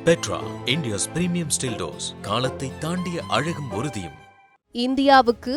Petra, India's premium steel doors. காலத்தை தாண்டிய அழகும் உறுதியும். இந்தியாவுக்கு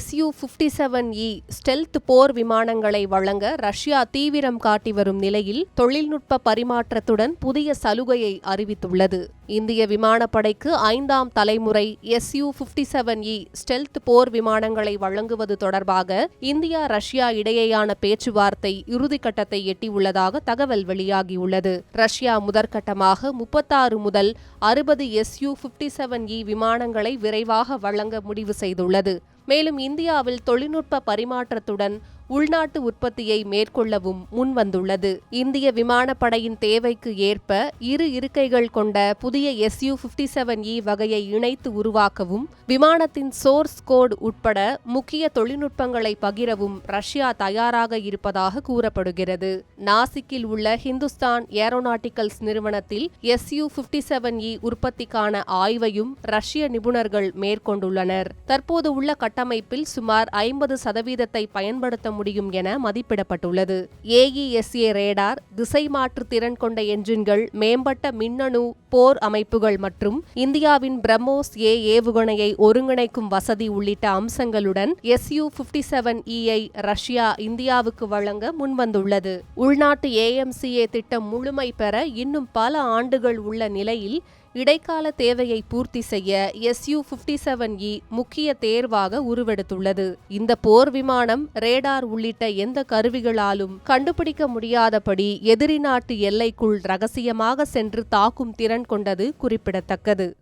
Su-57E ஸ்டெல்த் போர் விமானங்களை வழங்க ரஷ்யா தீவிரம் காட்டி வரும் நிலையில் தொழில்நுட்ப பரிமாற்றத்துடன் புதிய சலுகையை அறிவித்துள்ளது. இந்திய விமானப்படைக்கு 5ஆம் தலைமுறை Su-57E ஸ்டெல்த் போர் விமானங்களை வழங்குவது தொடர்பாக இந்தியா ரஷ்யா இடையேயான பேச்சுவார்த்தை இறுதிக்கட்டத்தை எட்டியுள்ளதாக தகவல் வெளியாகியுள்ளது. ரஷ்யா முதற்கட்டமாக 36 முதல் 60 Su-57E விமானங்களை விரைவாக வழங்க முடிவு செய்துள்ளது. மேலும் இந்தியாவில் தொழில்நுட்ப பரிமாற்றத்துடன் உள்நாட்டு உற்பத்தியை மேற்கொள்ளவும் முன்வந்துள்ளது. இந்திய விமானப்படையின் தேவைக்கு ஏற்ப இரு இருக்கைகள் கொண்ட புதிய Su-57E வகையை இணைத்து உருவாக்கவும் விமானத்தின் சோர்ஸ் கோட் உட்பட முக்கிய தொழில்நுட்பங்களை பகிரவும் ரஷ்யா தயாராக இருப்பதாக கூறப்படுகிறது. நாசிக்கில் உள்ள ஹிந்துஸ்தான் ஏரோநாட்டிக்கல்ஸ் நிறுவனத்தில் Su-57E உற்பத்திக்கான ஆய்வையும் ரஷ்ய நிபுணர்கள் மேற்கொண்டுள்ளனர். தற்போது உள்ள கட்டமைப்பில் சுமார் 50% பயன்படுத்த முடியும் என மதிப்பிடப்பட்டுள்ளது. AESA ரேடார், திசை மாற்று திறன் கொண்ட என்ஜின்கள், மேம்பட்ட மின்னணு போர் அமைப்புகள் மற்றும் இந்தியாவின் பிரம்மோஸ் ஏவுகணையை ஒருங்கிணைக்கும் வசதி உள்ளிட்ட அம்சங்களுடன் Su-57E-ஐ ரஷ்யா இந்தியாவுக்கு வழங்க முன்வந்துள்ளது. உள்நாட்டு AMCA திட்டம் முழுமை பெற இன்னும் பல ஆண்டுகள் உள்ள நிலையில் இடைக்கால தேவையை பூர்த்தி செய்ய Su-57E முக்கிய தேர்வாக உருவெடுத்துள்ளது. இந்த போர் விமானம் ரேடார் உள்ளிட்ட எந்த கருவிகளாலும் கண்டுபிடிக்க முடியாதபடி எதிரி நாட்டு எல்லைக்குள் ரகசியமாக சென்று தாக்கும் திறன் கொண்டது குறிப்பிடத்தக்கது.